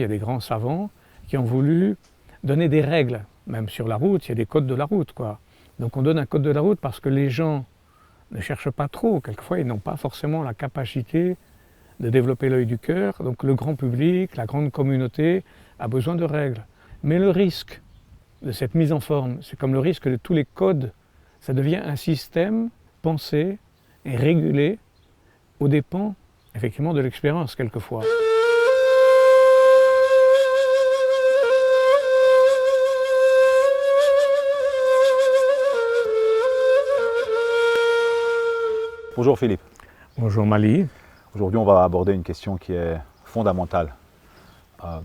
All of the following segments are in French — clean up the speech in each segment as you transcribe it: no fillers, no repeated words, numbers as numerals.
Il y a des grands savants qui ont voulu donner des règles, même sur la route, il y a des codes de la route, quoi. Donc on donne un code de la route parce que les gens ne cherchent pas trop, quelquefois ils n'ont pas forcément la capacité de développer l'œil du cœur, donc le grand public, la grande communauté a besoin de règles. Mais le risque de cette mise en forme, c'est comme le risque de tous les codes, ça devient un système pensé et régulé aux dépens effectivement de l'expérience quelquefois. Bonjour Philippe. Bonjour Mali. Aujourd'hui, on va aborder une question qui est fondamentale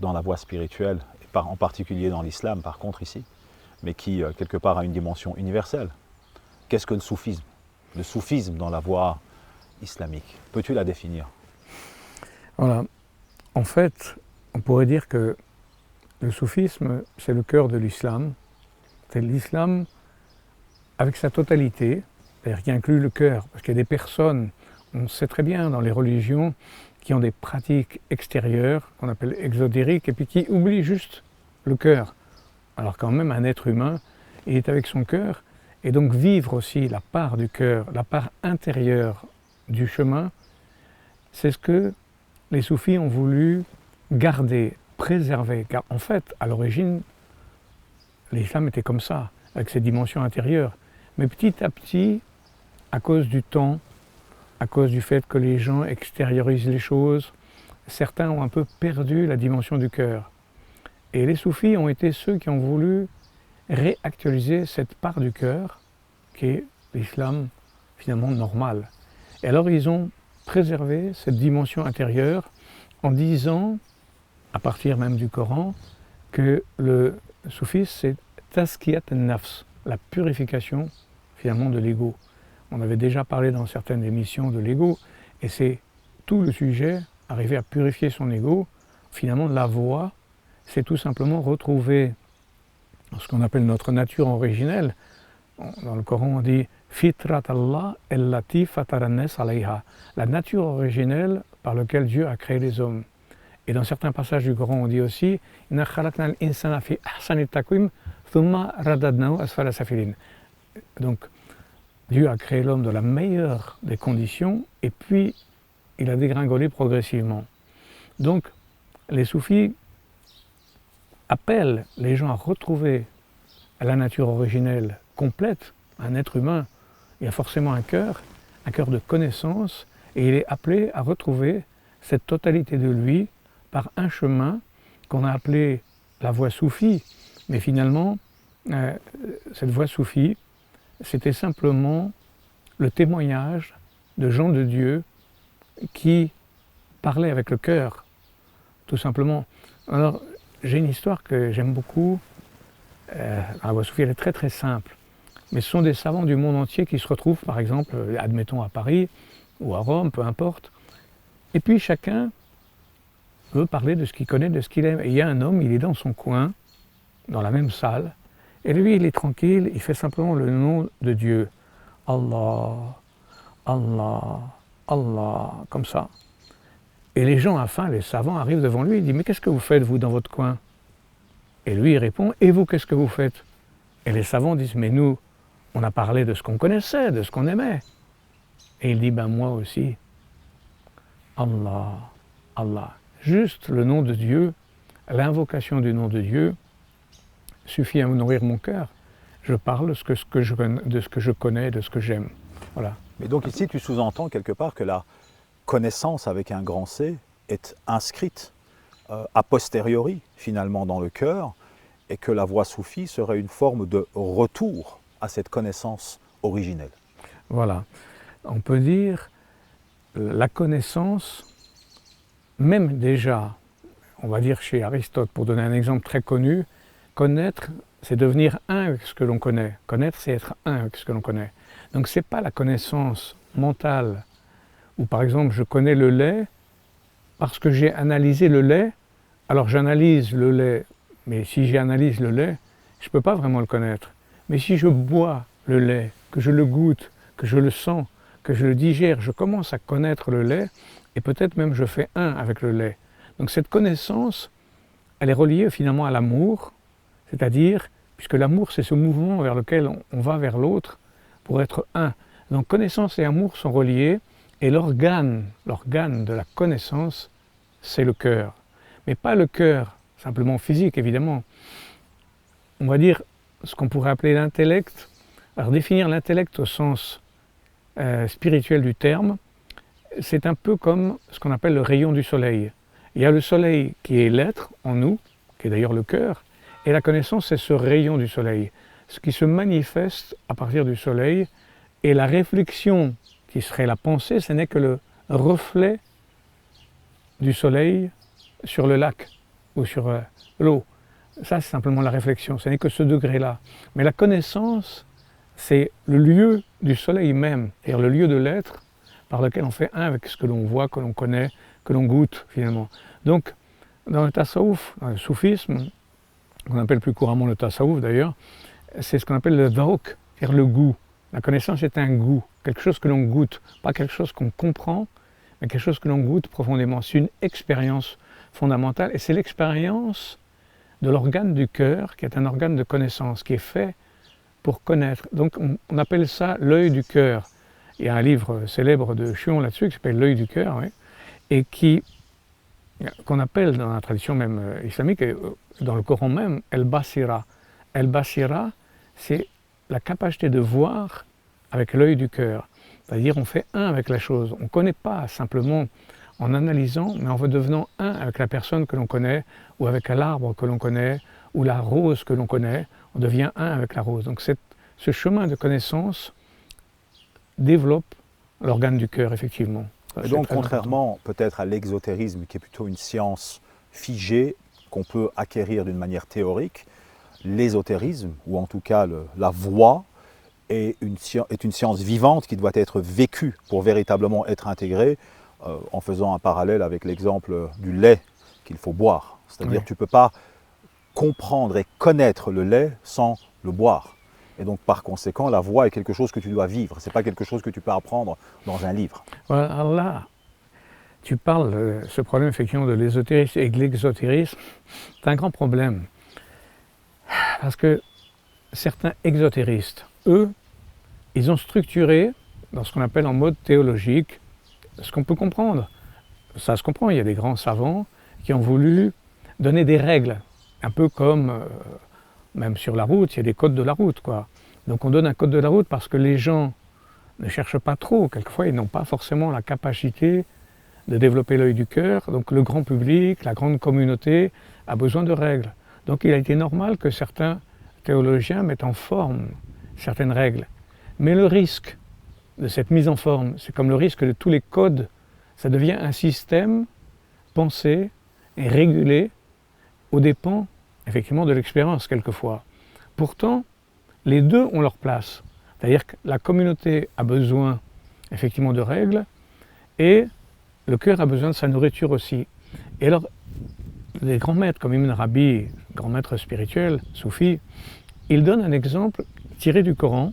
dans la voie spirituelle, et en particulier dans l'islam par contre ici, mais qui quelque part a une dimension universelle. Qu'est-ce que le soufisme? Le soufisme dans la voie islamique, peux-tu la définir? Voilà. En fait, on pourrait dire que le soufisme, c'est le cœur de l'islam. C'est l'islam avec sa totalité, c'est-à-dire qui inclut le cœur, parce qu'il y a des personnes, on sait très bien dans les religions, qui ont des pratiques extérieures, qu'on appelle exotériques, et puis qui oublient juste le cœur. Alors quand même, un être humain, il est avec son cœur, et donc vivre aussi la part du cœur, la part intérieure du chemin, c'est ce que les soufis ont voulu garder, préserver, car en fait, à l'origine, l'islam était comme ça, avec ses dimensions intérieures. Mais petit à petit, à cause du temps, à cause du fait que les gens extériorisent les choses, certains ont un peu perdu la dimension du cœur. Et les soufis ont été ceux qui ont voulu réactualiser cette part du cœur, qui est l'islam finalement normal. Et alors ils ont préservé cette dimension intérieure en disant, à partir même du Coran, que le soufisme c'est tazkiyat an-nafs, la purification finalement de l'ego. On avait déjà parlé dans certaines émissions de l'ego, et c'est tout le sujet, arriver à purifier son ego. Finalement, la voie, c'est tout simplement retrouver ce qu'on appelle notre nature originelle. Dans le Coran, on dit « Fitrat Allah allati fatara an-nas alayha », la nature originelle par laquelle Dieu a créé les hommes. Et dans certains passages du Coran, on dit aussi « Inna khalaqna al-insana fi ahsani taqwim thumma radadnahu asfala safilin ». Donc, Dieu a créé l'homme dans la meilleure des conditions et puis il a dégringolé progressivement. Donc les soufis appellent les gens à retrouver la nature originelle complète. Un être humain, il a forcément un cœur de connaissance, et il est appelé à retrouver cette totalité de lui par un chemin qu'on a appelé la voie soufie. Mais finalement, cette voie soufie, c'était simplement le témoignage de gens de Dieu qui parlaient avec le cœur, tout simplement. Alors, j'ai une histoire que j'aime beaucoup. La voie soufie, elle est très très simple. Mais ce sont des savants du monde entier qui se retrouvent, par exemple, admettons à Paris ou à Rome, peu importe. Et puis chacun veut parler de ce qu'il connaît, de ce qu'il aime. Et il y a un homme, il est dans son coin, dans la même salle, et lui, il est tranquille, il fait simplement le nom de Dieu. Allah, Allah, Allah, comme ça. Et les gens, enfin, les savants arrivent devant lui, il dit « Mais qu'est-ce que vous faites, vous, dans votre coin ?» Et lui, il répond « Et vous, qu'est-ce que vous faites ?» Et les savants disent « Mais nous, on a parlé de ce qu'on connaissait, de ce qu'on aimait. » Et il dit « Ben moi aussi. Allah, Allah. » Juste le nom de Dieu, l'invocation du nom de Dieu, suffit à nourrir mon cœur. Je parle de ce que je connais, de ce que j'aime. Voilà. Mais donc ici, tu sous-entends quelque part que la connaissance avec un grand C est inscrite a posteriori, finalement, dans le cœur, et que la voie soufie serait une forme de retour à cette connaissance originelle. Voilà. On peut dire la connaissance, même déjà, on va dire chez Aristote, pour donner un exemple très connu, connaître, c'est devenir un avec ce que l'on connaît. Connaître, c'est être un avec ce que l'on connaît. Donc ce n'est pas la connaissance mentale, où par exemple je connais le lait, parce que j'ai analysé le lait, alors j'analyse le lait, mais si j'analyse le lait, je ne peux pas vraiment le connaître. Mais si je bois le lait, que je le goûte, que je le sens, que je le digère, je commence à connaître le lait, et peut-être même je fais un avec le lait. Donc cette connaissance, elle est reliée finalement à l'amour, c'est-à-dire, puisque l'amour c'est ce mouvement vers lequel on va vers l'autre pour être un. Donc connaissance et amour sont reliés, et l'organe de la connaissance, c'est le cœur. Mais pas le cœur simplement physique, évidemment. On va dire ce qu'on pourrait appeler l'intellect. Alors définir l'intellect au sens spirituel du terme, c'est un peu comme ce qu'on appelle le rayon du soleil. Il y a le soleil qui est l'être en nous, qui est d'ailleurs le cœur, et la connaissance c'est ce rayon du soleil, ce qui se manifeste à partir du soleil, et la réflexion qui serait la pensée, ce n'est que le reflet du soleil sur le lac ou sur l'eau. Ça c'est simplement la réflexion, ce n'est que ce degré-là. Mais la connaissance, c'est le lieu du soleil même, c'est-à-dire le lieu de l'être par lequel on fait un avec ce que l'on voit, que l'on connaît, que l'on goûte finalement. Donc dans le tasawwuf, dans le soufisme, qu'on appelle plus couramment le tasawwuf d'ailleurs, c'est ce qu'on appelle le dhawq, c'est-à-dire le goût. La connaissance est un goût, quelque chose que l'on goûte, pas quelque chose qu'on comprend, mais quelque chose que l'on goûte profondément. C'est une expérience fondamentale, et c'est l'expérience de l'organe du cœur, qui est un organe de connaissance, qui est fait pour connaître. Donc on appelle ça l'œil du cœur. Il y a un livre célèbre de Chuon là-dessus, qui s'appelle L'œil du cœur, oui, et qu'on appelle dans la tradition même islamique, et dans le Coran même, El-Basira. El-Basira, c'est la capacité de voir avec l'œil du cœur. C'est-à-dire on fait un avec la chose. On ne connaît pas simplement en analysant, mais en devenant un avec la personne que l'on connaît, ou avec l'arbre que l'on connaît, ou la rose que l'on connaît. On devient un avec la rose. Donc ce chemin de connaissance développe l'organe du cœur, effectivement. Et donc, contrairement peut-être à l'exotérisme, qui est plutôt une science figée, qu'on peut acquérir d'une manière théorique, l'ésotérisme, ou en tout cas la voie, est une science vivante qui doit être vécue pour véritablement être intégrée, en faisant un parallèle avec l'exemple du lait qu'il faut boire. C'est-à-dire que tu ne peux pas comprendre et connaître le lait sans le boire. Et donc par conséquent, la voie est quelque chose que tu dois vivre, ce n'est pas quelque chose que tu peux apprendre dans un livre. Voilà, alors là, tu parles de ce problème effectivement de l'ésotérisme et de l'exotérisme, c'est un grand problème. Parce que certains exotéristes, eux, ils ont structuré, dans ce qu'on appelle en mode théologique, ce qu'on peut comprendre. Ça se comprend, il y a des grands savants qui ont voulu donner des règles, un peu comme, même sur la route, il y a des codes de la route, quoi. Donc on donne un code de la route parce que les gens ne cherchent pas trop, quelquefois ils n'ont pas forcément la capacité de développer l'œil du cœur, donc le grand public, la grande communauté a besoin de règles. Donc il a été normal que certains théologiens mettent en forme certaines règles. Mais le risque de cette mise en forme, c'est comme le risque de tous les codes, ça devient un système pensé et régulé aux dépens, effectivement, de l'expérience quelquefois. Pourtant, les deux ont leur place. C'est-à-dire que la communauté a besoin, effectivement, de règles, et le cœur a besoin de sa nourriture aussi. Et alors, les grands maîtres comme Ibn Arabi, grand maître spirituel, soufi, il donne un exemple tiré du Coran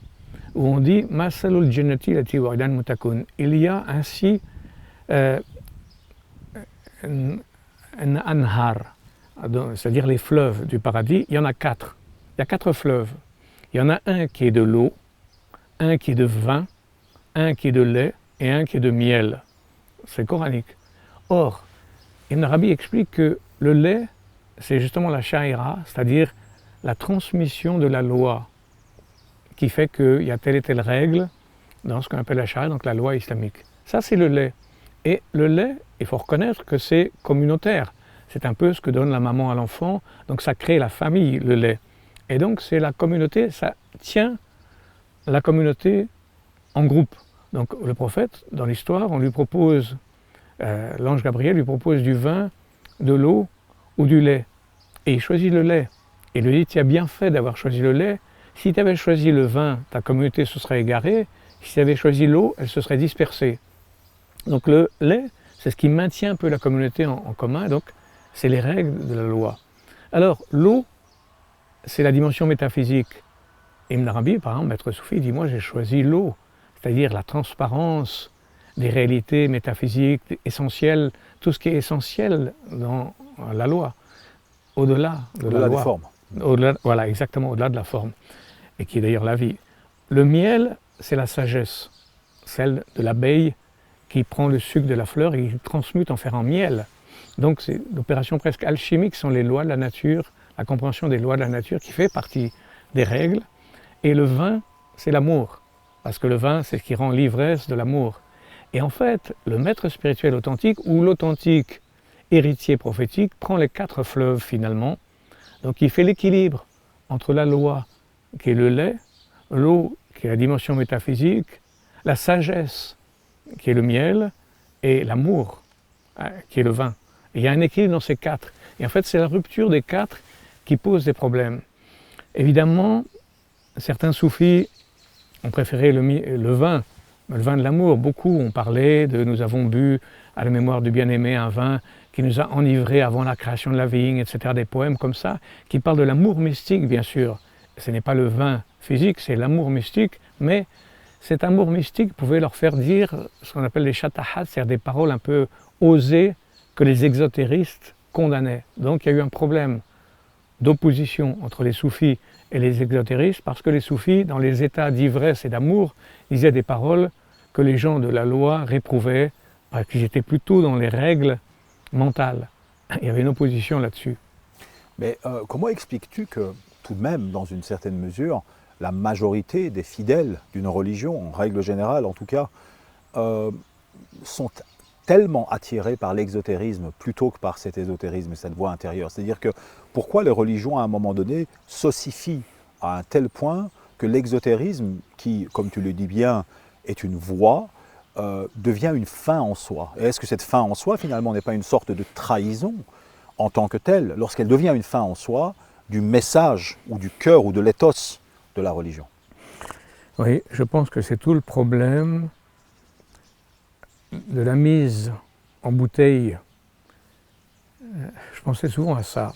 où on dit Masalul jannati lati wa'dan mutakun. Il y a ainsi un anhar, c'est-à-dire les fleuves du paradis. Il y en a 4. Il y a 4 fleuves. Il y en a un qui est de l'eau, un qui est de vin, un qui est de lait et un qui est de miel. C'est coranique. Or, Ibn Arabi explique que le lait, c'est justement la sha'ira, c'est-à-dire la transmission de la loi, qui fait qu'il y a telle et telle règle dans ce qu'on appelle la sha'ira, donc la loi islamique. Ça, c'est le lait. Et le lait, il faut reconnaître que c'est communautaire. C'est un peu ce que donne la maman à l'enfant, donc ça crée la famille, le lait. Et donc c'est la communauté, ça tient la communauté en groupe. Donc le prophète, dans l'histoire, on lui propose, l'ange Gabriel lui propose du vin, de l'eau ou du lait. Et il choisit le lait. Et il lui dit, tu as bien fait d'avoir choisi le lait. Si tu avais choisi le vin, ta communauté se serait égarée. Si tu avais choisi l'eau, elle se serait dispersée. Donc le lait, c'est ce qui maintient un peu la communauté en commun. Donc c'est les règles de la loi. Alors l'eau, c'est la dimension métaphysique. Ibn Arabi, par exemple, maître soufi, dit, moi j'ai choisi l'eau, c'est-à-dire la transparence des réalités métaphysiques, essentielles, tout ce qui est essentiel dans la loi. au-delà de la Au-delà des loi. formes. Voilà, exactement, au-delà de la forme, et qui est d'ailleurs la vie. Le miel, c'est la sagesse, celle de l'abeille qui prend le sucre de la fleur et qui le transmute en faire en miel. Donc c'est l'opération presque alchimique, sont les lois de la nature, la compréhension des lois de la nature qui fait partie des règles. Et le vin, c'est l'amour, parce que le vin, c'est ce qui rend l'ivresse de l'amour. Et en fait, le maître spirituel authentique, ou l'authentique héritier prophétique, prend les 4 fleuves finalement. Donc il fait l'équilibre entre la loi, qui est le lait, l'eau, qui est la dimension métaphysique, la sagesse, qui est le miel, et l'amour, qui est le vin. Et il y a un équilibre dans ces 4. Et en fait, c'est la rupture des 4 qui pose des problèmes. Évidemment, certains soufis ont préféré le vin de l'amour. Beaucoup ont parlé de « nous avons bu à la mémoire du bien-aimé un vin qui nous a enivrés avant la création de la vigne », etc. Des poèmes comme ça, qui parlent de l'amour mystique, bien sûr. Ce n'est pas le vin physique, c'est l'amour mystique, mais cet amour mystique pouvait leur faire dire ce qu'on appelle les shatahat, c'est-à-dire des paroles un peu osées que les exotéristes condamnaient. Donc il y a eu un problème d'opposition entre les soufis et les exotéristes, parce que les soufis, dans les états d'ivresse et d'amour, disaient des paroles que les gens de la loi réprouvaient, parce qu'ils étaient plutôt dans les règles mentales. Il y avait une opposition là-dessus. Mais comment expliques-tu que, tout de même, dans une certaine mesure, la majorité des fidèles d'une religion, en règle générale en tout cas, sont tellement attirés par l'exotérisme plutôt que par cet ésotérisme, cette voie intérieure? C'est-à-dire que pourquoi les religions, à un moment donné, s'ossifient à un tel point que l'exotérisme, qui, comme tu le dis bien, est une voie, devient une fin en soi? Et est-ce que cette fin en soi, finalement, n'est pas une sorte de trahison en tant que telle, lorsqu'elle devient une fin en soi, du message ou du cœur ou de l'éthos de la religion? Oui, je pense que c'est tout le problème de la mise en bouteille. Je pensais souvent à ça.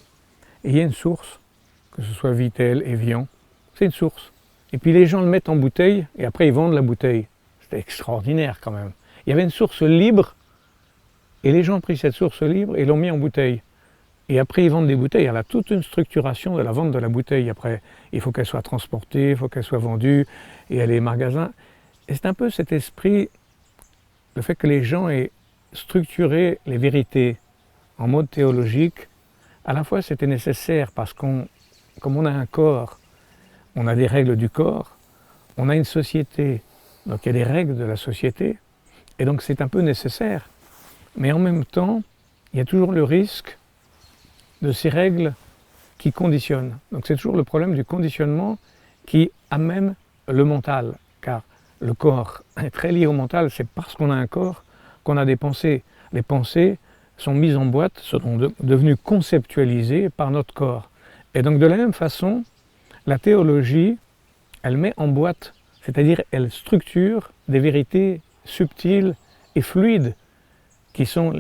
Et il y a une source, que ce soit Vittel, Evian, c'est une source. Et puis les gens le mettent en bouteille et après ils vendent la bouteille. C'était extraordinaire quand même. Il y avait une source libre et les gens ont pris cette source libre et l'ont mis en bouteille. Et après ils vendent des bouteilles. Il y a toute une structuration de la vente de la bouteille. Après, il faut qu'elle soit transportée, il faut qu'elle soit vendue et elle est magasins. Et c'est un peu cet esprit, le fait que les gens aient structuré les vérités en mode théologique. À la fois c'était nécessaire parce comme on a un corps, on a des règles du corps, on a une société, donc il y a des règles de la société, et donc c'est un peu nécessaire. Mais en même temps, il y a toujours le risque de ces règles qui conditionnent. Donc c'est toujours le problème du conditionnement qui amène le mental, car le corps est très lié au mental, c'est parce qu'on a un corps qu'on a des pensées. Les pensées sont mises en boîte, sont devenues conceptualisées par notre corps. Et donc de la même façon, la théologie, elle met en boîte, c'est-à-dire elle structure des vérités subtiles et fluides, qui sont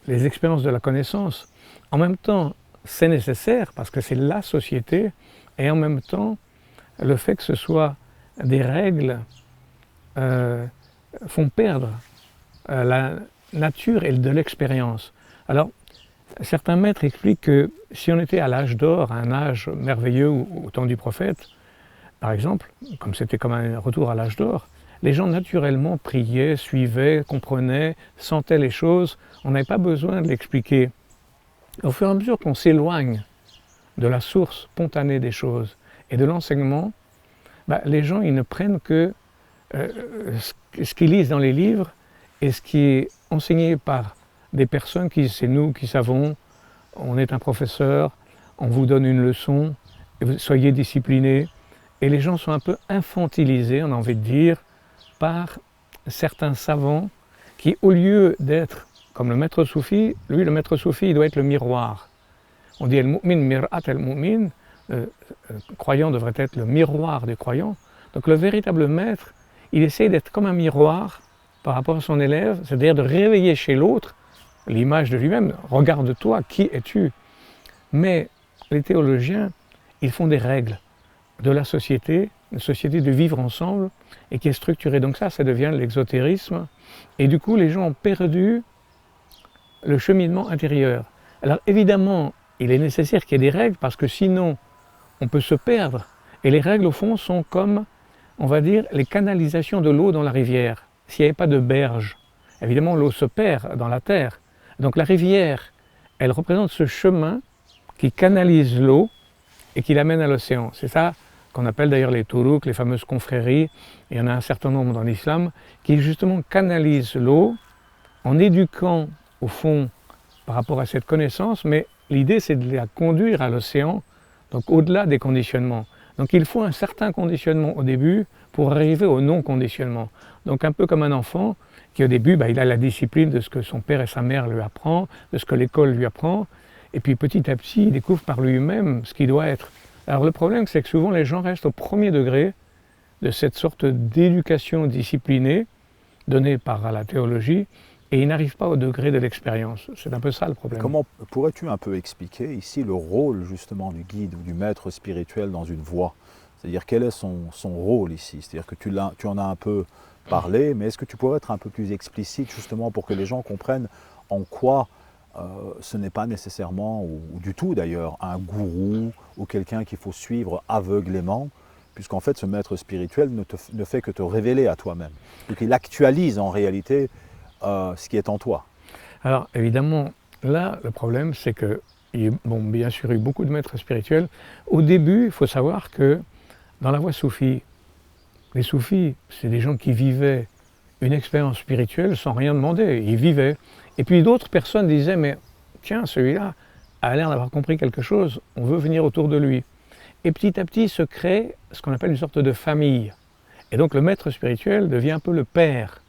les expériences de la connaissance. En même temps, c'est nécessaire parce que c'est la société, et en même temps, le fait que ce soit des règles font perdre la nature et de l'expérience. Alors, certains maîtres expliquent que si on était à l'âge d'or, un âge merveilleux au temps du prophète, par exemple, comme c'était comme un retour à l'âge d'or, les gens naturellement priaient, suivaient, comprenaient, sentaient les choses, on n'avait pas besoin de l'expliquer. Au fur et à mesure qu'on s'éloigne de la source spontanée des choses et de l'enseignement, les gens ils ne prennent que ce qu'ils lisent dans les livres et ce qui est enseigné par des personnes qui, c'est nous qui savons, on est un professeur, on vous donne une leçon, soyez disciplinés. Et les gens sont un peu infantilisés, on a envie de dire, par certains savants qui, au lieu d'être comme le maître soufi, lui, le maître soufi, il doit être le miroir. On dit « el-mu'min mir'at el-mu'min », le croyant devrait être le miroir du croyant. Donc le véritable maître, il essaie d'être comme un miroir par rapport à son élève, c'est-à-dire de réveiller chez l'autre l'image de lui-même. Regarde-toi, qui es-tu? Mais les théologiens, ils font des règles de la société, une société de vivre ensemble et qui est structurée. Donc ça devient l'exotérisme. Et du coup, les gens ont perdu le cheminement intérieur. Alors évidemment, il est nécessaire qu'il y ait des règles parce que sinon on peut se perdre. Et les règles au fond sont comme, on va dire, les canalisations de l'eau dans la rivière. S'il n'y avait pas de berge, évidemment l'eau se perd dans la terre. Donc la rivière, elle représente ce chemin qui canalise l'eau et qui l'amène à l'océan. C'est ça qu'on appelle d'ailleurs les tourouks, les fameuses confréries. Il y en a un certain nombre dans l'islam qui justement canalisent l'eau en éduquant au fond par rapport à cette connaissance, mais l'idée c'est de la conduire à l'océan, donc au-delà des conditionnements. Donc il faut un certain conditionnement au début pour arriver au non-conditionnement. Donc un peu comme un enfant qui au début, il a la discipline de ce que son père et sa mère lui apprend, de ce que l'école lui apprend, et puis petit à petit il découvre par lui-même ce qu'il doit être. Alors le problème c'est que souvent les gens restent au premier degré de cette sorte d'éducation disciplinée donnée par la théologie, et ils n'arrivent pas au degré de l'expérience. C'est un peu ça le problème. Comment pourrais-tu un peu expliquer ici le rôle justement du guide ou du maître spirituel dans une voie? C'est-à-dire quel est son rôle ici? C'est-à-dire que tu en as un peu parlé, mais est-ce que tu pourrais être un peu plus explicite justement pour que les gens comprennent en quoi ce n'est pas nécessairement, ou du tout d'ailleurs, un gourou ou quelqu'un qu'il faut suivre aveuglément, puisqu'en fait ce maître spirituel ne fait que te révéler à toi-même. Donc il actualise en réalité ce qui est en toi. Alors évidemment, là le problème c'est que, bien sûr il y a eu beaucoup de maîtres spirituels. Au début, il faut savoir que dans la voie soufie, les soufis, c'est des gens qui vivaient une expérience spirituelle sans rien demander, ils vivaient. Et puis d'autres personnes disaient, mais tiens, celui-là a l'air d'avoir compris quelque chose, on veut venir autour de lui. Et petit à petit se crée ce qu'on appelle une sorte de famille. Et donc le maître spirituel devient un peu le père.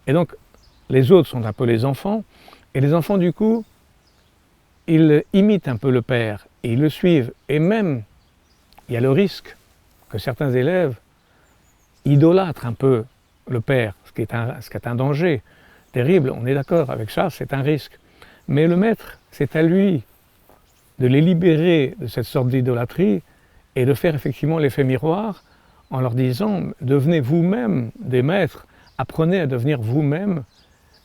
Et donc les autres sont un peu les enfants, et les enfants du coup, ils imitent un peu le père, et ils le suivent. Et même, il y a le risque que certains élèves idolâtrent un peu le père, ce qui est un danger terrible, on est d'accord avec ça, c'est un risque. Mais le maître, c'est à lui de les libérer de cette sorte d'idolâtrie et de faire effectivement l'effet miroir en leur disant « devenez vous-même des maîtres, apprenez à devenir vous-même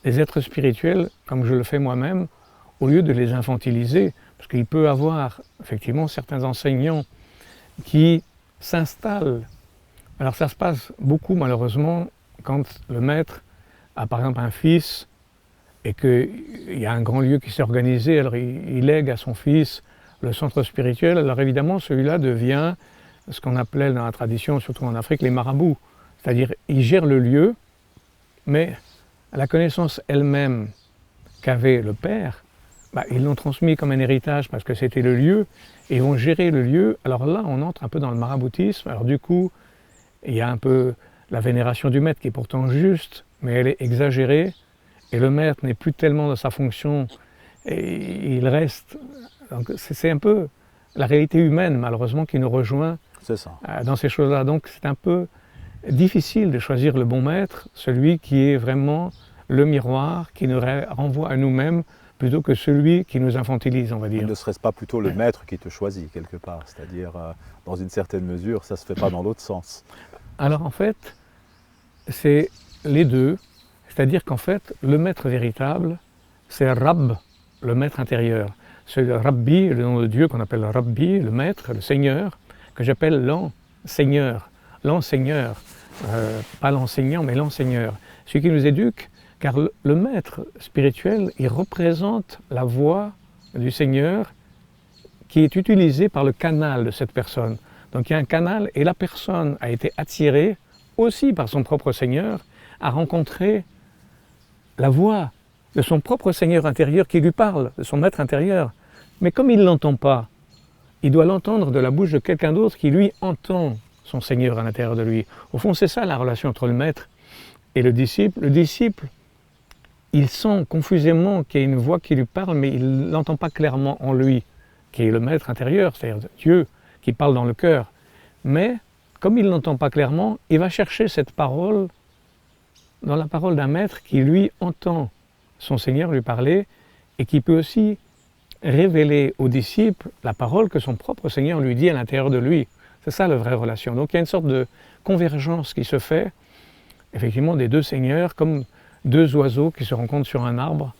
des êtres spirituels comme je le fais moi-même » au lieu de les infantiliser, parce qu'il peut y avoir effectivement certains enseignants qui s'installent. Alors ça se passe beaucoup malheureusement quand le maître a par exemple un fils et qu'il y a un grand lieu qui s'est organisé, alors il lègue à son fils le centre spirituel, alors évidemment celui-là devient ce qu'on appelait dans la tradition, surtout en Afrique, les marabouts. C'est-à-dire il gère le lieu, mais la connaissance elle-même qu'avait le père, ils l'ont transmis comme un héritage parce que c'était le lieu, et ils vont gérer le lieu. Alors là on entre un peu dans le maraboutisme, alors du coup il y a un peu la vénération du maître qui est pourtant juste, mais elle est exagérée, et le maître n'est plus tellement dans sa fonction, et il reste. Donc c'est un peu la réalité humaine, malheureusement, qui nous rejoint dans ces choses-là. Donc c'est un peu difficile de choisir le bon maître, celui qui est vraiment le miroir, qui nous renvoie à nous-mêmes, plutôt que celui qui nous infantilise, on va dire. Ne serait-ce pas plutôt le maître qui te choisit, quelque part? C'est-à-dire, dans une certaine mesure, ça ne se fait pas dans l'autre sens. Alors en fait, c'est les deux, c'est-à-dire qu'en fait, le maître véritable, c'est Rab, le maître intérieur. C'est le Rabbi, le nom de Dieu qu'on appelle Rabbi, le maître, le Seigneur, que j'appelle l'enseigneur. L'enseigneur, pas l'enseignant, mais l'enseigneur. Celui qui nous éduque, car le maître spirituel, il représente la voix du Seigneur qui est utilisée par le canal de cette personne. Donc il y a un canal et la personne a été attirée aussi par son propre Seigneur à rencontrer la voix de son propre Seigneur intérieur qui lui parle, de son maître intérieur. Mais comme il ne l'entend pas, il doit l'entendre de la bouche de quelqu'un d'autre qui lui entend son Seigneur à l'intérieur de lui. Au fond, c'est ça la relation entre le maître et le disciple. Le disciple, il sent confusément qu'il y a une voix qui lui parle, mais il ne l'entend pas clairement en lui, qui est le maître intérieur, c'est-à-dire Dieu, qui parle dans le cœur. Mais, comme il ne l'entend pas clairement, il va chercher cette parole dans la parole d'un maître qui, lui, entend son Seigneur lui parler et qui peut aussi révéler aux disciples la parole que son propre Seigneur lui dit à l'intérieur de lui. C'est ça la vraie relation. Donc il y a une sorte de convergence qui se fait, effectivement, des deux Seigneurs, comme deux oiseaux qui se rencontrent sur un arbre.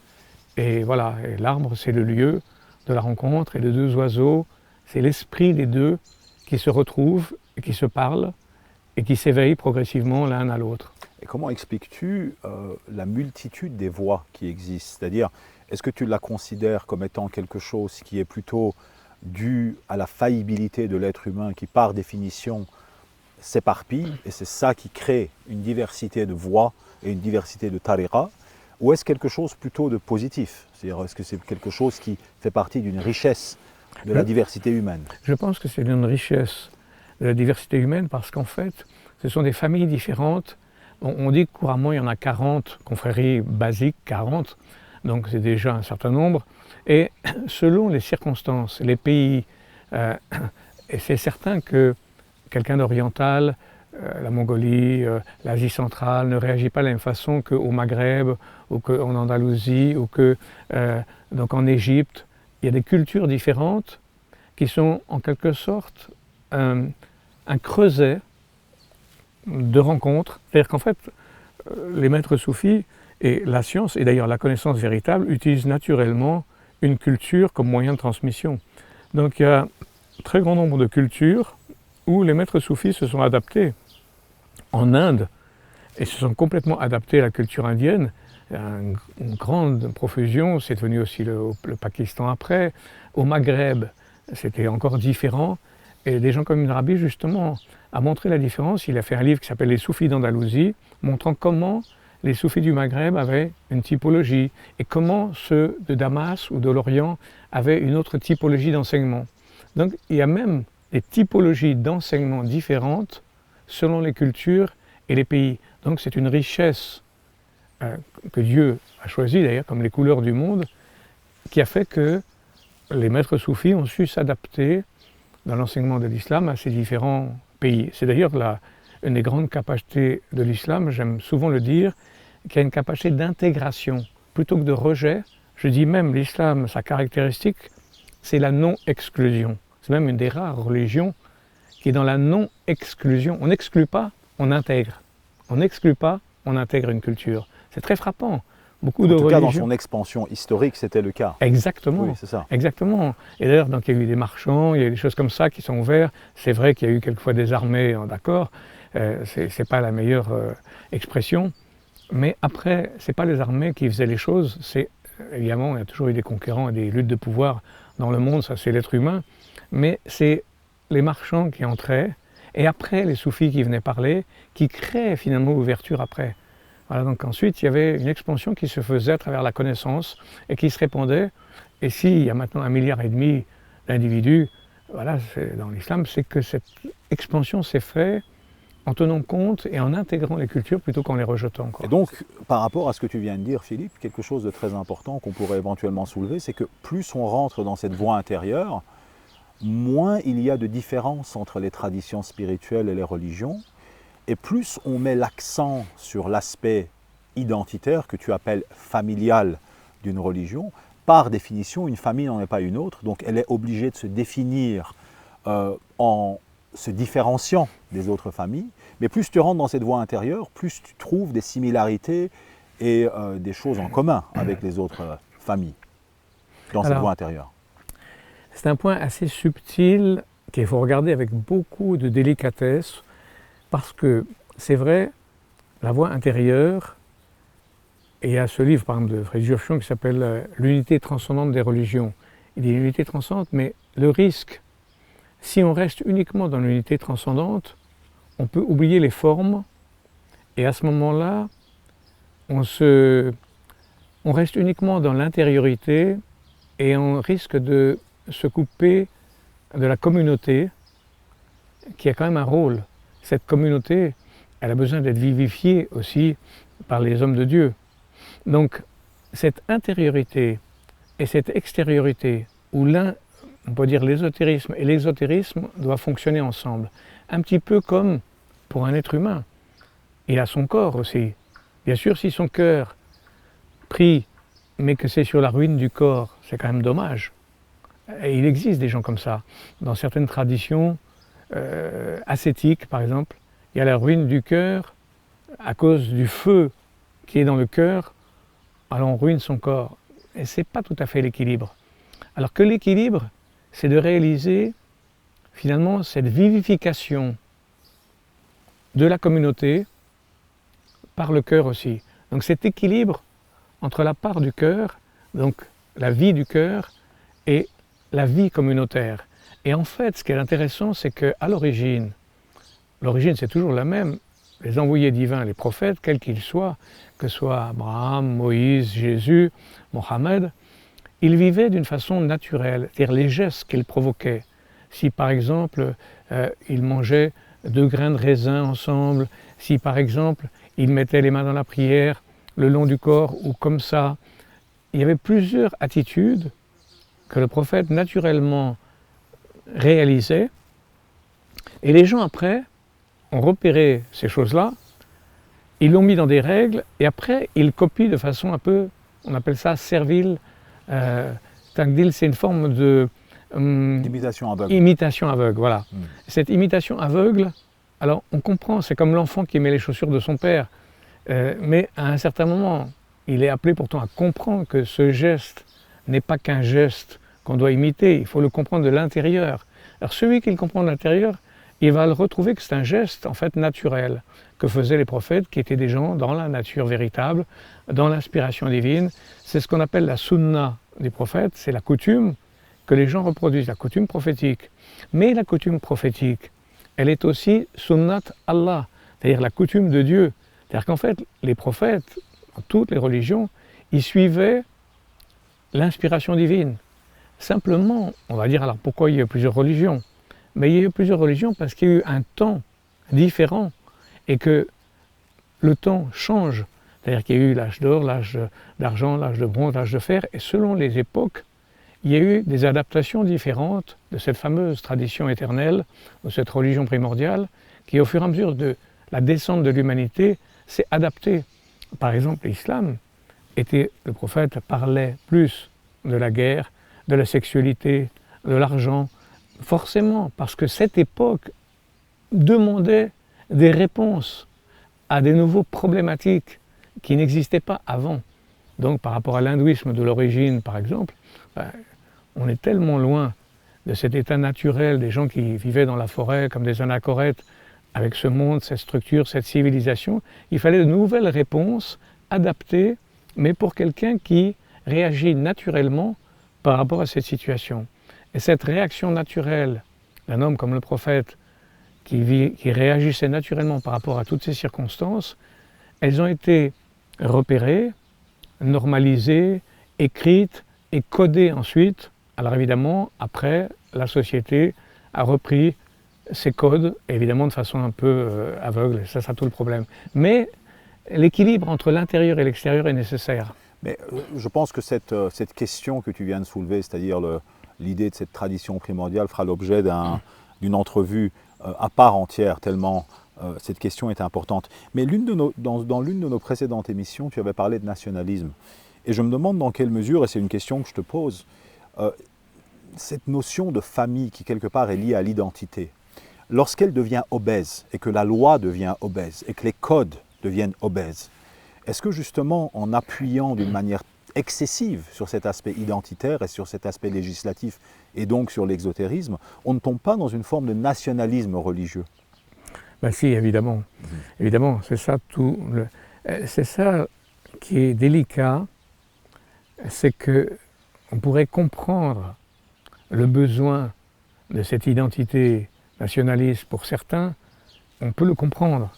Et voilà, l'arbre c'est le lieu de la rencontre et de deux oiseaux, c'est l'esprit des deux qui se retrouvent, et qui se parlent et qui s'éveillent progressivement l'un à l'autre. Et comment expliques-tu la multitude des voix qui existent? C'est-à-dire, est-ce que tu la considères comme étant quelque chose qui est plutôt dû à la faillibilité de l'être humain qui, par définition, s'éparpille et c'est ça qui crée une diversité de voix et une diversité de tariqa? Ou est-ce quelque chose plutôt de positif? C'est-à-dire, est-ce que c'est quelque chose qui fait partie d'une richesse de la diversité humaine? Je pense que c'est une richesse de la diversité humaine parce qu'en fait, ce sont des familles différentes. On dit que couramment, il y en a 40 confréries basiques, 40, donc c'est déjà un certain nombre. Et selon les circonstances, les pays, et c'est certain que quelqu'un d'oriental, la Mongolie, l'Asie centrale ne réagit pas de la même façon qu'au Maghreb ou qu'en Andalousie ou que donc en Égypte. Il y a des cultures différentes qui sont en quelque sorte un creuset de rencontres. C'est-à-dire qu'en fait, les maîtres soufis et la science, et d'ailleurs la connaissance véritable, utilisent naturellement une culture comme moyen de transmission. Donc il y a un très grand nombre de cultures où les maîtres soufis se sont adaptés. En Inde, et se sont complètement adaptés à la culture indienne, une grande profusion, c'est devenu aussi le Pakistan après. Au Maghreb, c'était encore différent. Et des gens comme Ibn Arabi, justement, a montré la différence. Il a fait un livre qui s'appelle Les Soufis d'Andalousie, montrant comment les soufis du Maghreb avaient une typologie et comment ceux de Damas ou de l'Orient avaient une autre typologie d'enseignement. Donc il y a même des typologies d'enseignement différentes selon les cultures et les pays. Donc c'est une richesse que Dieu a choisie d'ailleurs comme les couleurs du monde, qui a fait que les maîtres soufis ont su s'adapter dans l'enseignement de l'islam à ces différents pays. C'est d'ailleurs une des grandes capacités de l'islam, j'aime souvent le dire, qu'il y a une capacité d'intégration. Plutôt que de rejet, je dis même l'islam, sa caractéristique, c'est la non-exclusion. C'est même une des rares religions qui est dans la non-exclusion. On n'exclut pas, on intègre. On n'exclut pas, on intègre une culture. C'est très frappant. Beaucoup de religions. En tout cas, dans son expansion historique, c'était le cas. Exactement. Oui, c'est ça. Exactement. Et d'ailleurs, donc, il y a eu des marchands, il y a eu des choses comme ça qui sont ouvertes. C'est vrai qu'il y a eu quelquefois des armées, d'accord. C'est pas la meilleure expression. Mais après, c'est pas les armées qui faisaient les choses. C'est évidemment, il y a toujours eu des conquérants et des luttes de pouvoir dans le monde. Ça, c'est l'être humain. Mais c'est les marchands qui entraient. Et après, les soufis qui venaient parler, qui créaient finalement l'ouverture après. Voilà, donc ensuite, il y avait une expansion qui se faisait à travers la connaissance et qui se répandait. Et s'il y a maintenant 1,5 milliard d'individus, voilà, dans l'islam, c'est que cette expansion s'est faite en tenant compte et en intégrant les cultures plutôt qu'en les rejetant. Et donc, par rapport à ce que tu viens de dire, Philippe, quelque chose de très important qu'on pourrait éventuellement soulever, c'est que plus on rentre dans cette voie intérieure, moins il y a de différence entre les traditions spirituelles et les religions, et plus on met l'accent sur l'aspect identitaire que tu appelles familial d'une religion. Par définition, une famille n'en est pas une autre, donc elle est obligée de se définir en se différenciant des autres familles. Mais plus tu rentres dans cette voie intérieure, plus tu trouves des similarités et des choses en commun avec les autres familles dans cette voie intérieure. C'est un point assez subtil qu'il faut regarder avec beaucoup de délicatesse. Parce que c'est vrai, la voie intérieure, et il y a ce livre par exemple de Frédéric Jurchon qui s'appelle L'unité transcendante des religions. Il dit l'unité transcendante, mais le risque, si on reste uniquement dans l'unité transcendante, on peut oublier les formes, et à ce moment-là, on reste uniquement dans l'intériorité, et on risque de se couper de la communauté, qui a quand même un rôle. Cette communauté, elle a besoin d'être vivifiée aussi par les hommes de Dieu. Donc, cette intériorité et cette extériorité, où l'un, on peut dire l'ésotérisme et l'exotérisme doivent fonctionner ensemble. Un petit peu comme pour un être humain. Il a son corps aussi. Bien sûr, si son cœur prie, mais que c'est sur la ruine du corps, c'est quand même dommage. Et il existe des gens comme ça. Dans certaines traditions, ascétique par exemple, il y a la ruine du cœur à cause du feu qui est dans le cœur, alors on ruine son corps. Et ce n'est pas tout à fait l'équilibre. Alors que l'équilibre, c'est de réaliser finalement cette vivification de la communauté par le cœur aussi. Donc cet équilibre entre la part du cœur, donc la vie du cœur, et la vie communautaire. Et en fait, ce qui est intéressant, c'est qu'à l'origine c'est toujours la même. Les envoyés divins, les prophètes, quels qu'ils soient, que ce soit Abraham, Moïse, Jésus, Mohammed, ils vivaient d'une façon naturelle, c'est-à-dire les gestes qu'ils provoquaient. Si par exemple, ils mangeaient 2 grains de raisin ensemble, si par exemple, ils mettaient les mains dans la prière, le long du corps ou comme ça, il y avait plusieurs attitudes que le prophète naturellement réalisait, et les gens après ont repéré ces choses-là, ils l'ont mis dans des règles, et après ils copient de façon un peu, on appelle ça servile. Taqdil, c'est une forme de imitation aveugle. Imitation aveugle, voilà. Cette imitation aveugle, alors on comprend, c'est comme l'enfant qui met les chaussures de son père, mais à un certain moment, il est appelé pourtant à comprendre que ce geste n'est pas qu'un geste qu'on doit imiter, il faut le comprendre de l'intérieur. Alors celui qui le comprend de l'intérieur, il va le retrouver que c'est un geste en fait naturel que faisaient les prophètes, qui étaient des gens dans la nature véritable, dans l'inspiration divine. C'est ce qu'on appelle la sunna des prophètes, c'est la coutume que les gens reproduisent, la coutume prophétique. Mais la coutume prophétique, elle est aussi sunnat Allah, c'est-à-dire la coutume de Dieu. C'est-à-dire qu'en fait, les prophètes, dans toutes les religions, ils suivaient l'inspiration divine. Simplement, on va dire alors pourquoi il y a eu plusieurs religions? Mais il y a eu plusieurs religions parce qu'il y a eu un temps différent et que le temps change. C'est-à-dire qu'il y a eu l'âge d'or, l'âge d'argent, l'âge de bronze, l'âge de fer, et selon les époques, il y a eu des adaptations différentes de cette fameuse tradition éternelle, de cette religion primordiale, qui au fur et à mesure de la descente de l'humanité s'est adaptée. Par exemple, l'islam, le prophète parlait plus de la guerre, de la sexualité, de l'argent, forcément, parce que cette époque demandait des réponses à des nouveaux problématiques qui n'existaient pas avant. Donc par rapport à l'hindouisme de l'origine, par exemple, on est tellement loin de cet état naturel des gens qui vivaient dans la forêt comme des anachorètes, avec ce monde, cette structure, cette civilisation. Il fallait de nouvelles réponses adaptées, mais pour quelqu'un qui réagit naturellement par rapport à cette situation. Et cette réaction naturelle d'un homme comme le prophète, qui réagissait naturellement par rapport à toutes ces circonstances, elles ont été repérées, normalisées, écrites et codées ensuite. Alors évidemment, après, la société a repris ces codes, évidemment de façon un peu aveugle, ça tout le problème. Mais l'équilibre entre l'intérieur et l'extérieur est nécessaire. Mais je pense que cette question que tu viens de soulever, c'est-à-dire l'idée de cette tradition primordiale, fera l'objet d'une entrevue à part entière, tellement cette question est importante. Mais dans l'une de nos précédentes émissions, tu avais parlé de nationalisme. Et je me demande dans quelle mesure, et c'est une question que je te pose, cette notion de famille qui quelque part est liée à l'identité, lorsqu'elle devient obèse, et que la loi devient obèse, et que les codes deviennent obèses, est-ce que justement en appuyant d'une manière excessive sur cet aspect identitaire et sur cet aspect législatif et donc sur l'exotérisme, on ne tombe pas dans une forme de nationalisme religieux? Ben si, évidemment. Évidemment, c'est ça c'est ça qui est délicat, c'est qu'on pourrait comprendre le besoin de cette identité nationaliste pour certains, on peut le comprendre,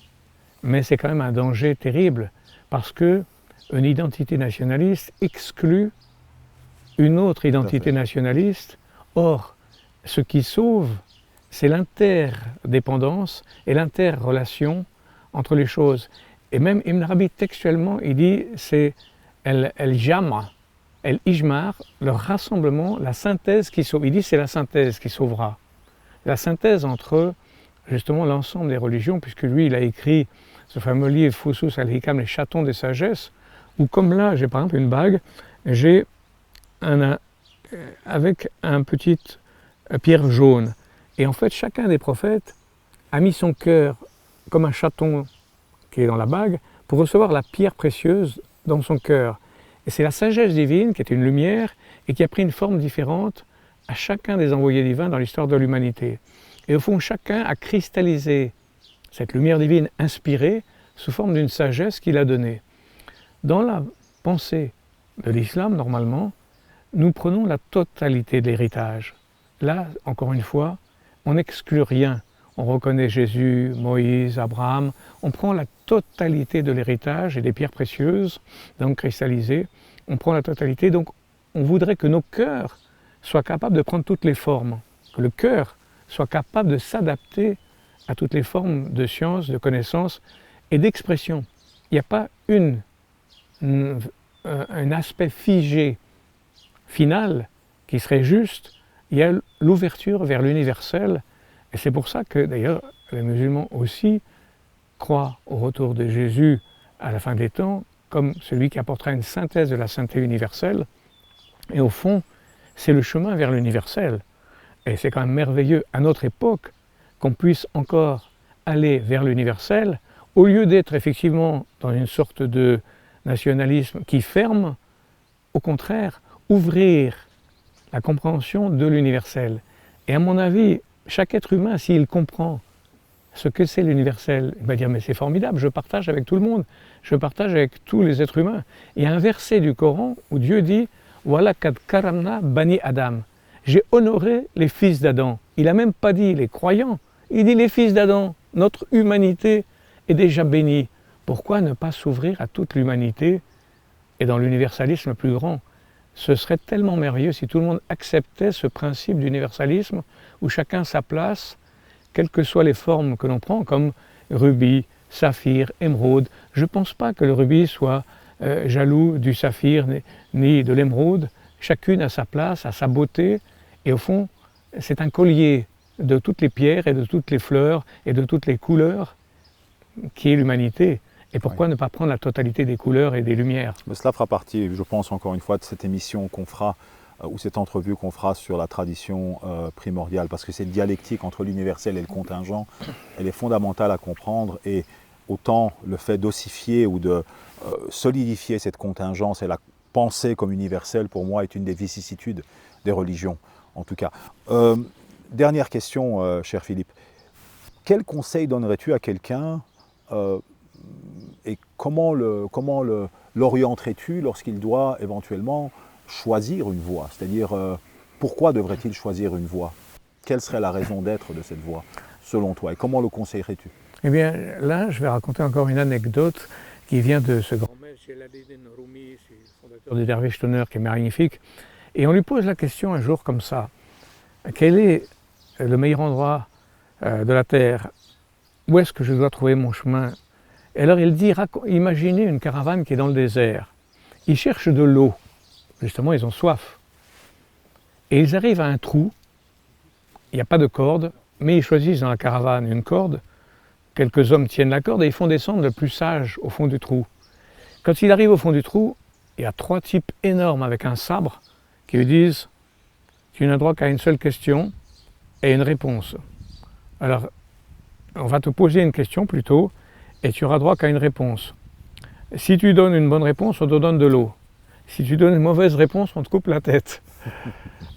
mais c'est quand même un danger terrible parce que une identité nationaliste exclut une autre identité nationaliste. Or, ce qui sauve, c'est l'interdépendance et l'interrelation entre les choses. Et même Ibn Arabi, textuellement, il dit c'est el-jama, el-ijmar, le rassemblement, la synthèse qui sauve. Il dit c'est la synthèse qui sauvera. La synthèse entre justement l'ensemble des religions, puisque lui, il a écrit ce fameux livre Fusus al-Hikam, les chatons des sagesses, où comme là, j'ai par exemple une bague, j'ai avec un petit pierre jaune. Et en fait, chacun des prophètes a mis son cœur comme un chaton qui est dans la bague pour recevoir la pierre précieuse dans son cœur. Et c'est la sagesse divine qui est une lumière et qui a pris une forme différente à chacun des envoyés divins dans l'histoire de l'humanité. Et au fond, chacun a cristallisé cette lumière divine inspirée sous forme d'une sagesse qu'il a donnée. Dans la pensée de l'islam, normalement, nous prenons la totalité de l'héritage. Là, encore une fois, on n'exclut rien. On reconnaît Jésus, Moïse, Abraham. On prend la totalité de l'héritage et des pierres précieuses, donc cristallisées. On prend la totalité, donc on voudrait que nos cœurs soient capables de prendre toutes les formes, que le cœur soit capable de s'adapter à toutes les formes de science, de connaissance et d'expression. Il n'y a pas un aspect figé, final, qui serait juste. Il y a l'ouverture vers l'universel. Et c'est pour ça que, d'ailleurs, les musulmans aussi croient au retour de Jésus à la fin des temps comme celui qui apportera une synthèse de la sainteté universelle. Et au fond, c'est le chemin vers l'universel. Et c'est quand même merveilleux, à notre époque, qu'on puisse encore aller vers l'universel, au lieu d'être effectivement dans une sorte de nationalisme qui ferme, au contraire, ouvrir la compréhension de l'universel. Et à mon avis, chaque être humain, s'il comprend ce que c'est l'universel, il va dire mais c'est formidable, je partage avec tout le monde, je partage avec tous les êtres humains. Il y a un verset du Coran où Dieu dit « Wala kad karamna bani Adam ». J'ai honoré les fils d'Adam. Il n'a même pas dit les croyants, il dit les fils d'Adam. Notre humanité est déjà bénie. Pourquoi ne pas s'ouvrir à toute l'humanité et dans l'universalisme plus grand? Ce serait tellement merveilleux si tout le monde acceptait ce principe d'universalisme où chacun sa place, quelles que soient les formes que l'on prend, comme rubis, saphir, émeraude. Je ne pense pas que le rubis soit jaloux du saphir ni de l'émeraude. Chacune a sa place, a sa beauté, et au fond, c'est un collier de toutes les pierres et de toutes les fleurs et de toutes les couleurs qui est l'humanité. Et pourquoi ne pas prendre la totalité des couleurs et des lumières? Mais cela fera partie, je pense encore une fois, de cette émission qu'on fera, ou cette entrevue qu'on fera sur la tradition primordiale, parce que cette dialectique entre l'universel et le contingent, elle est fondamentale à comprendre, et autant le fait d'ossifier ou de solidifier cette contingence et la penser comme universelle, pour moi, est une des vicissitudes des religions, en tout cas. Dernière question, cher Philippe. Quel conseil donnerais-tu à quelqu'un et comment l'orienterais-tu lorsqu'il doit éventuellement choisir une voie? C'est-à-dire, pourquoi devrait-il choisir une voie? Quelle serait la raison d'être de cette voie, selon toi? Et comment le conseillerais-tu? Eh bien, là, je vais raconter encore une anecdote qui vient de ce grand maître Jalaluddin Rumi, c'est le fondateur des Dervish Tonner, qui est magnifique. Et on lui pose la question un jour comme ça. Quel est le meilleur endroit de la Terre? Où est-ce que je dois trouver mon chemin? Et alors il dit, imaginez une caravane qui est dans le désert. Ils cherchent de l'eau. Justement, ils ont soif. Et ils arrivent à un trou. Il n'y a pas de corde, mais ils choisissent dans la caravane une corde. Quelques hommes tiennent la corde et ils font descendre le plus sage au fond du trou. Quand il arrive au fond du trou, il y a 3 types énormes avec un sabre qui lui disent « Tu n'as droit qu'à une seule question et une réponse. Alors, on va te poser une question plutôt et tu auras droit qu'à une réponse. Si tu donnes une bonne réponse, on te donne de l'eau. Si tu donnes une mauvaise réponse, on te coupe la tête. »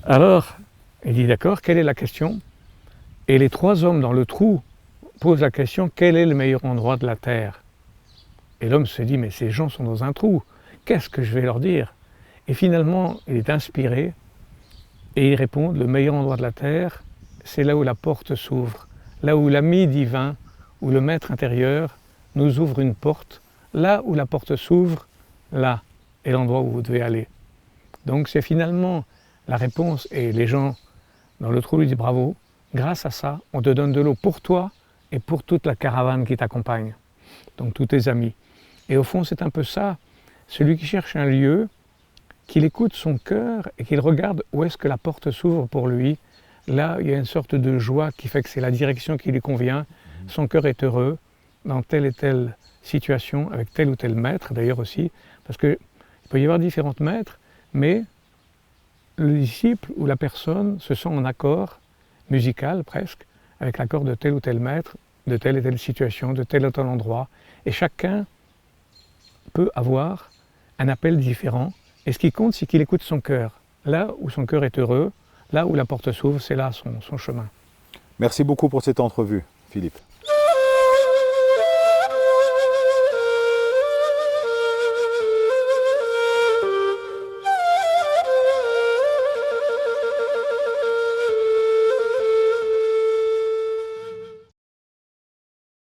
Alors, il dit « D'accord, quelle est la question ?» Et les 3 hommes dans le trou posent la question « Quel est le meilleur endroit de la Terre ?» Et l'homme se dit « Mais ces gens sont dans un trou, qu'est-ce que je vais leur dire ?» Et finalement, il est inspiré et il répond « Le meilleur endroit de la Terre, c'est là où la porte s'ouvre, là où l'ami divin ou le maître intérieur nous ouvre une porte, là où la porte s'ouvre, là est l'endroit où vous devez aller. » Donc c'est finalement la réponse, et les gens dans le trou lui disent « Bravo, grâce à ça, on te donne de l'eau pour toi et pour toute la caravane qui t'accompagne, donc tous tes amis. » Et au fond, c'est un peu ça, celui qui cherche un lieu, qu'il écoute son cœur et qu'il regarde où est-ce que la porte s'ouvre pour lui. Là, il y a une sorte de joie qui fait que c'est la direction qui lui convient. Son cœur est heureux dans telle et telle situation, avec tel ou tel maître d'ailleurs aussi, parce qu'il peut y avoir différents maîtres, mais le disciple ou la personne se sent en accord, musical presque, avec l'accord de tel ou tel maître, de telle et telle situation, de tel ou tel endroit. Et chacun peut avoir un appel différent Et ce qui compte, c'est qu'il écoute son cœur. Là où son cœur est heureux, là où la porte s'ouvre, c'est là son chemin. Merci beaucoup pour cette entrevue, Philippe.